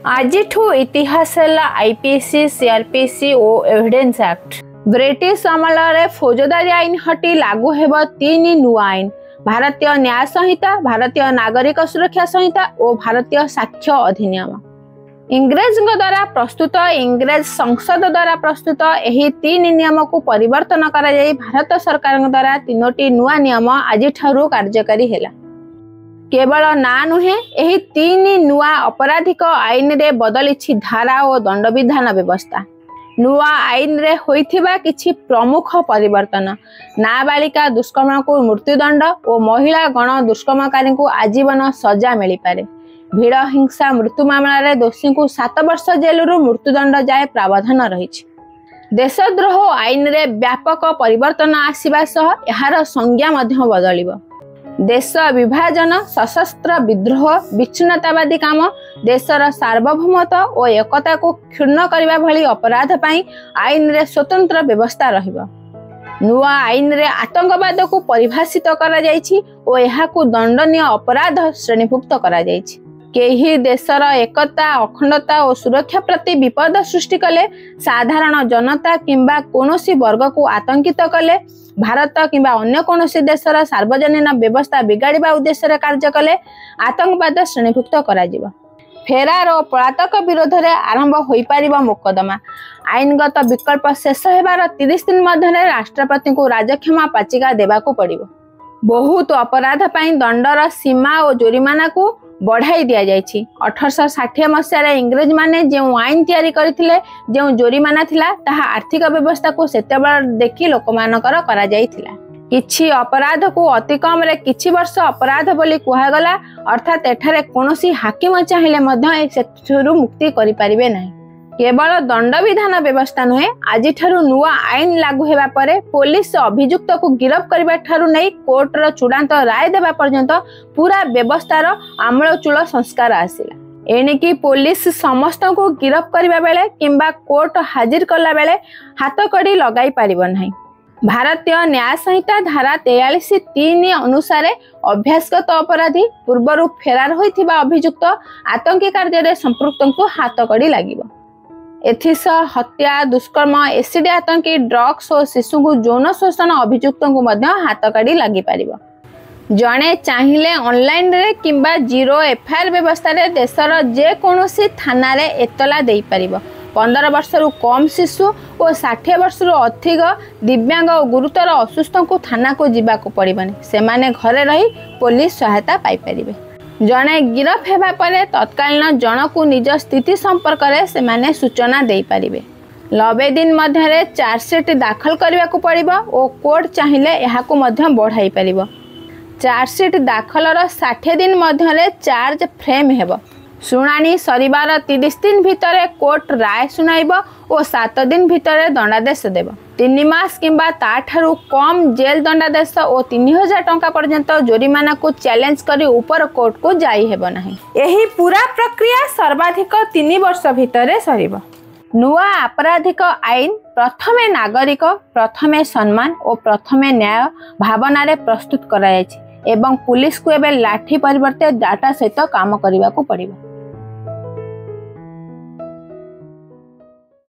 आज इतिहास IPC CrPC और एविडेंस एक्ट। ब्रिटिश अमल फौजदारी आईन हटी लागू हेब तीन नुआ आईन, भारतीय न्याय संहिता, भारतीय नागरिक सुरक्षा संहिता और भारतीय साक्ष्य अधिनियम। इंग्रेज द्वारा प्रस्तुत इंग्रेज संसद द्वारा प्रस्तुत यही तीन नियम को परिवर्तन करा जाई भारत सरकार द्वारा तीनोटी नुआ नियम आज कार्यकारी है। केवल ना नुहे यही तीन नुआ आपराधिक आईन रे बदली धारा और दंड विधान व्यवस्था। नुआ आईन रे होइथिबा किछि प्रमुख परिवर्तन, नाबालिका दुष्कर्म को मृत्युदंड और महिला गण दुष्कर्मकारी को आजीवन सजा मिल पारे। भीड़ हिंसा मृत्यु मामला दोषी को 7 वर्ष जेल मृत्युदंड जाए प्रावधान रही। देशद्रोह आईन रे व्यापक परिवर्तन आसीबा सह यार संज्ञा मध्य बदलिबो। देश विभाजन, सशस्त्र विद्रोह, विच्छिन्नतावादी काम, देशर सार्वभौमत्व और एकता को क्षुण्ण करने भली अपराध पाई आईन रे स्वतंत्र व्यवस्था रहिबो। नुआ आईन रे आतंकवाद को परिभाषित करा जायछि और एहाकु दंडनीय अपराध श्रेणीभुक्त करा जायछि। केही देशर एकता, अखंडता और सुरक्षा प्रति विपद सृष्टि कले, साधारण जनता किंबा कोनोसी वर्ग को आतंकित कले, भारत किंबा अन्य कोनोसी देशर सार्वजनिक व्यवस्था बिगाड़िबा उद्देश्य कार्य कले आतंकवाद श्रेणीभुक्त करा जिवो। फेरार और पलातक विरोध में आरंभ हो पार मोकदमा। आईनगत विकल्प शेष होबार 30 दिन मध्य राष्ट्रपति को राजक्षमा पाचिका देवाकू पड़िबो। बहुत अपराध पाई दंडर सीमा और जोरिमाना को बढ़ाई दिया जायछि। 1860 मसीह इंग्रेज माने जो आईन तैयारी करथिले, जो जोरिमाना थिला ताहा आर्थिक व्यवस्था को सेतेबेल देखि लोकमानकर करा जायथिला। किछि अपराध को अति कम रे किछि वर्ष अपराध बोली कुहागला, अर्थात एठारे कोनोसी हाकिम चाहिए मध्य सेथुरु मुक्ति करि परिबे नाही। केवल दंड विधान व्यवस्था नुहे, आज नुआ आईन लागू हेबा परे पुलिस अभियुक्त को गिरफ करबा ठारू नै कोर्ट रो चूड़ांत राय देबा पर्यंत पूरा व्यवस्थार आमूलचूल संस्कार आसिला। एणिकी पुलिस समस्त को गिरफ करबा बेले किंबा कोर्ट हाजिर कला बेले हाथ कड़ी लगाई पारिबो नाही। भारतीय न्याय संहिता धारा 43(3) अनुसार अभ्यासगत अपराधी पूर्वर फेरार होइथिबा अभियुक्त आतंकी कार्य संपृक्त को हाथ कड़ी लागिबो। एथिस हत्या, दुष्कर्म, एसिड आतंकी, ड्रग्स और शिशु को यौन शोषण अभियुक्त को मध्य हाथ कड़ी लगी पारिबो। जणे चाहिए ऑनलाइन रे किंबा 0 एफआईआर व्यवस्था रे देशर जे कोनोसी थाना रे एतला देई पारिबो। 15 वर्षरु कम शिशु और 60 वर्षरु अधिक दिव्यांग और गुरुतर असुस्थ को थाना को जीवा को पड़िबनी, सेमाने घरे रही पुलिस सहायता पाई परिबे। जणे गिरफ हेबा परे तत्कालीन जन को निज स्थिति संपर्क रे सेमाने सूचना देई परिबे। 90 दिन मध्य चार्जसीट दाखल करबा को पड़िबो और कोर्ट चाहिए एहाकु मध्य बढ़ाई परिबो। चार्जसीट दाखलर 60 दिन मध्य चार्ज फ्रेम हेबो। शुणाणी सरिबार 30 दिन भितर कोर्ट राय सुनाइब और 7 दिन भितर दंडादेश देव। 3 मास किंबा ताठारु कम जेल दंडादेश और 3000 टंका पर्यंत जोरिमाना को चैलेंज करी ऊपर कोर्ट को जाई हेबो नाही। एही पूरा प्रक्रिया सर्वाधिक 3 वर्ष भितर सरिब। नुआ आपराधिक आईन प्रथमे नागरिक, प्रथमे सम्मान और प्रथमे न्याय भावना रे प्रस्तुत करायछि एवं पुलिस को एबे लाठी परिवर्ते डाटा सहित काम करबा को पड़िबो।